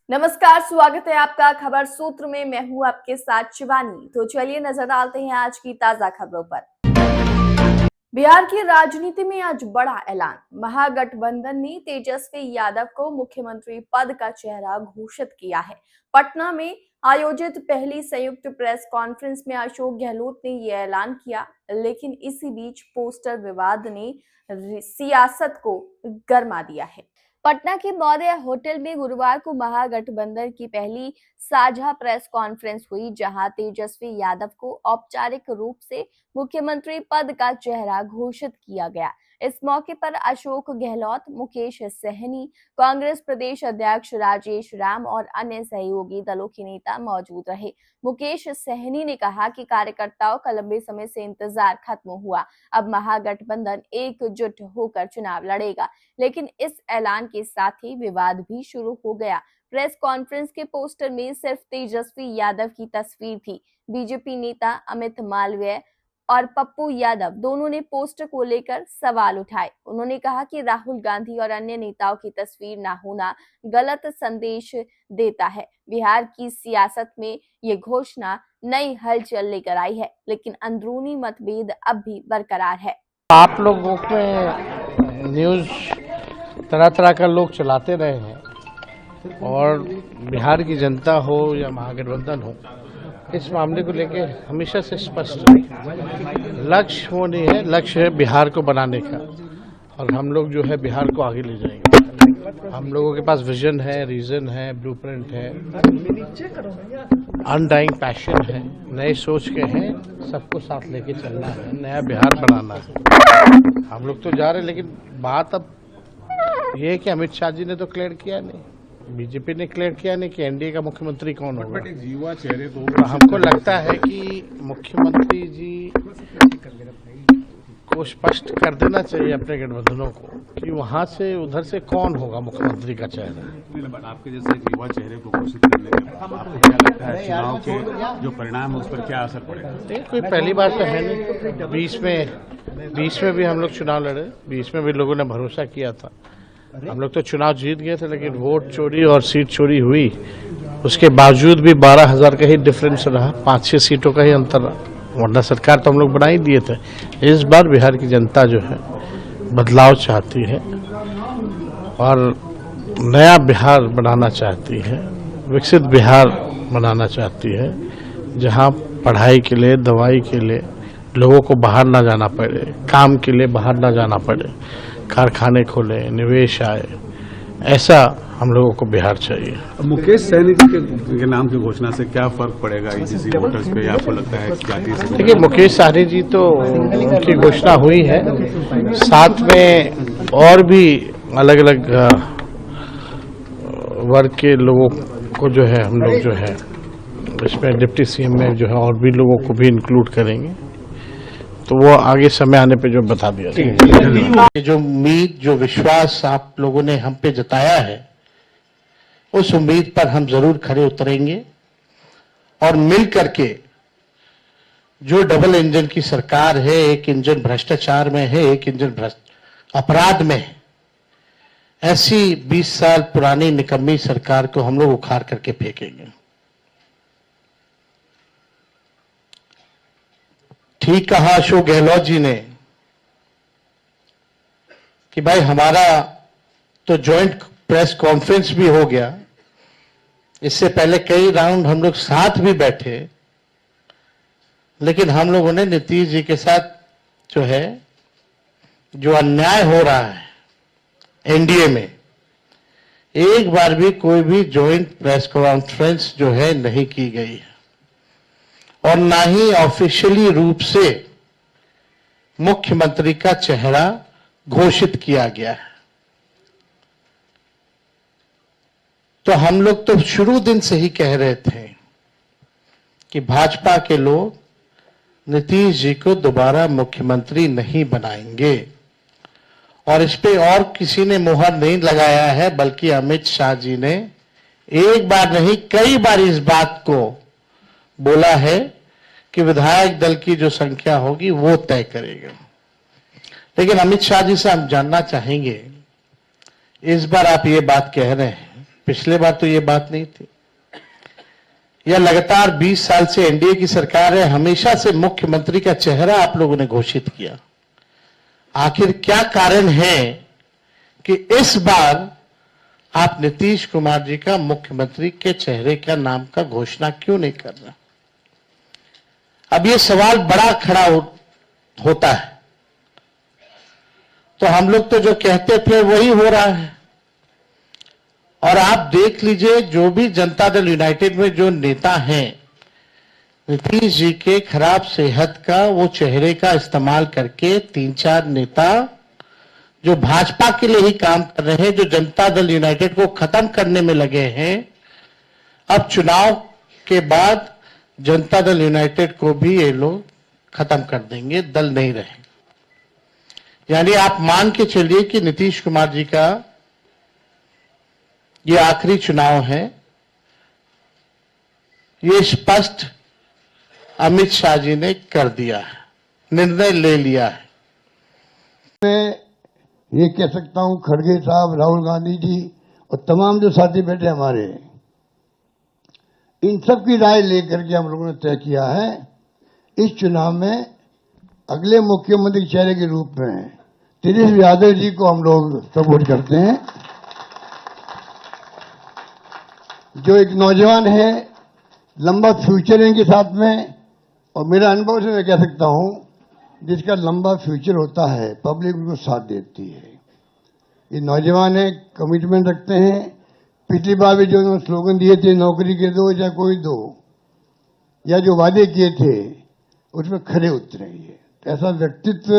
नमस्कार, स्वागत है आपका खबर सूत्र में। मैं हूं आपके साथ शिवानी। तो चलिए नजर डालते हैं आज की ताजा खबरों पर। बिहार की राजनीति में आज बड़ा ऐलान। महागठबंधन ने तेजस्वी यादव को मुख्यमंत्री पद का चेहरा घोषित किया है। पटना में आयोजित पहली संयुक्त प्रेस कॉन्फ्रेंस में अशोक गहलोत ने यह ऐलान किया, लेकिन इसी बीच पोस्टर विवाद ने सियासत को गर्मा दिया है। पटना के मौर्य होटल में गुरुवार को महागठबंधन की पहली साझा प्रेस कॉन्फ्रेंस हुई, जहां तेजस्वी यादव को औपचारिक रूप से मुख्यमंत्री पद का चेहरा घोषित किया गया। इस मौके पर अशोक गहलोत, मुकेश सहनी, कांग्रेस प्रदेश अध्यक्ष राजेश राम और अन्य सहयोगी दलों के नेता मौजूद रहे। मुकेश सहनी ने कहा कि कार्यकर्ताओं का लंबे समय से इंतजार खत्म हुआ। अब महागठबंधन एकजुट होकर चुनाव लड़ेगा, लेकिन इस ऐलान के साथ ही विवाद भी शुरू हो गया। प्रेस कॉन्फ्रेंस के पोस्टर में सिर्फ तेजस्वी यादव की तस्वीर थी। बीजेपी नेता अमित मालवीय और पप्पू यादव दोनों ने पोस्टर को लेकर सवाल उठाए। उन्होंने कहा कि राहुल गांधी और अन्य नेताओं की तस्वीर ना होना गलत संदेश देता है। बिहार की सियासत में ये घोषणा नई हलचल लेकर आई है, लेकिन अंदरूनी मतभेद अब भी बरकरार है। आप लोगों में न्यूज तरह तरह का लोग चलाते रहे हैं और बिहार की जनता हो या महागठबंधन हो, इस मामले को लेके हमेशा से स्पष्ट लक्ष्य वो नहीं है। लक्ष्य है बिहार को बनाने का, और हम लोग जो है बिहार को आगे ले जाएंगे। हम लोगों के पास विजन है, रीजन है, ब्लूप्रिंट है, अनडाइंग पैशन है, नए सोच के हैं। सबको साथ लेके चलना है, नया बिहार बनाना है। हम लोग तो जा रहे हैं, लेकिन बात अब ये है कि अमित शाह जी ने तो क्लियर किया नहीं, बीजेपी ने क्लियर किया नहीं कि एनडीए का मुख्यमंत्री कौन होगा। युवा चेहरे तो हमको लगता है कि मुख्यमंत्री जी को स्पष्ट कर देना चाहिए अपने गठबंधनों को कि वहां से उधर से कौन होगा मुख्यमंत्री का चेहरा। आपके जैसे युवा चेहरे को घोषित करने के बाद आपको क्या लगता है चुनाव के जो परिणाम है उस पर क्या असर पड़ेगा? नहीं, कोई पहली बात तो है नहीं। 20 में भी हम लोग चुनाव लड़े, 20 में भी लोगों ने भरोसा किया था। हम लोग तो चुनाव जीत गए थे, लेकिन वोट चोरी और सीट चोरी हुई। उसके बावजूद भी 12,000 का ही डिफरेंस रहा, 5-6 सीटों का ही अंतर रहा, वरना सरकार तो हम लोग बना ही दिए थे। इस बार बिहार की जनता जो है बदलाव चाहती है और नया बिहार बनाना चाहती है, विकसित बिहार बनाना चाहती है, जहां पढ़ाई के लिए, दवाई के लिए लोगों को बाहर ना जाना पड़े, काम के लिए बाहर ना जाना पड़े, कारखाने खोले, निवेश आए। ऐसा हम लोगों को बिहार चाहिए। मुकेश सहनी के नाम की घोषणा से क्या फर्क पड़ेगा ईजीसी वोटर्स पे? आपको लगता है जातीय से? देखिए, मुकेश सहनी जी तो उनकी घोषणा हुई है, साथ में और भी अलग अलग वर्ग के लोगों को जो है हम लोग जो है इसमें डिप्टी सीएम में जो है और भी लोगों को भी इंक्लूड करेंगे। तो वो आगे समय आने पे जो बता दिया जाएगा। जो उम्मीद, जो विश्वास आप लोगों ने हम पे जताया है, उस उम्मीद पर हम जरूर खरे उतरेंगे और मिल करके जो डबल इंजन की सरकार है, एक इंजन भ्रष्टाचार में है, एक इंजन अपराध में है, ऐसी 20 साल पुरानी निकम्मी सरकार को हम लोग उखाड़ करके फेंकेंगे। ठीक कहा अशोक गहलोत जी ने कि भाई हमारा तो जॉइंट प्रेस कॉन्फ्रेंस भी हो गया, इससे पहले कई राउंड हम लोग साथ भी बैठे, लेकिन हम लोगों ने नीतीश जी के साथ जो है जो अन्याय हो रहा है एनडीए में, एक बार भी कोई भी जॉइंट प्रेस कॉन्फ्रेंस जो है नहीं की गई है और ना ही ऑफिशियली रूप से मुख्यमंत्री का चेहरा घोषित किया गया है। तो हम लोग तो शुरू दिन से ही कह रहे थे कि भाजपा के लोग नीतीश जी को दोबारा मुख्यमंत्री नहीं बनाएंगे, और इस पे और किसी ने मुहर नहीं लगाया है, बल्कि अमित शाह जी ने एक बार नहीं कई बार इस बात को बोला है कि विधायक दल की जो संख्या होगी वो तय करेगा। लेकिन अमित शाह जी से हम जानना चाहेंगे, इस बार आप ये बात कह रहे हैं पिछले बार तो ये बात नहीं थी। यह लगातार 20 साल से एनडीए की सरकार है, हमेशा से मुख्यमंत्री का चेहरा आप लोगों ने घोषित किया। आखिर क्या कारण है कि इस बार आप नीतीश कुमार जी का मुख्यमंत्री के चेहरे का नाम का घोषणा क्यों नहीं कर रहे? अब ये सवाल बड़ा खड़ा होता है। तो हम लोग तो जो कहते थे वही हो रहा है। और आप देख लीजिए, जो भी जनता दल यूनाइटेड में जो नेता हैं, नीतीश जी के खराब सेहत का वो चेहरे का इस्तेमाल करके 3-4 नेता जो भाजपा के लिए ही काम कर रहे हैं, जो जनता दल यूनाइटेड को खत्म करने में लगे हैं, अब चुनाव के बाद जनता दल यूनाइटेड को भी ये लोग खत्म कर देंगे, दल नहीं रहेंगे। यानी आप मान के चलिए कि नीतीश कुमार जी का ये आखिरी चुनाव है। ये स्पष्ट अमित शाह जी ने कर दिया है, निर्णय ले लिया है। मैं ये कह सकता हूं, खड़गे साहब, राहुल गांधी जी और तमाम जो साथी बैठे हमारे, इन सब की राय लेकर के हम लोगों ने तय किया है इस चुनाव में अगले मुख्यमंत्री के चेहरे के रूप में तेजस्वी यादव जी को हम लोग सपोर्ट करते हैं, जो एक नौजवान है, लंबा फ्यूचर है इनके साथ में। और मेरा अनुभव से मैं कह सकता हूं, जिसका लंबा फ्यूचर होता है पब्लिक उनको साथ देती है। ये नौजवान है, कमिटमेंट रखते हैं। पिछली बार भी जो उन्होंने स्लोगन दिए थे, नौकरी के दो या कोई दो, या जो वादे किए थे उसमें खरे उतरे। ये ऐसा व्यक्तित्व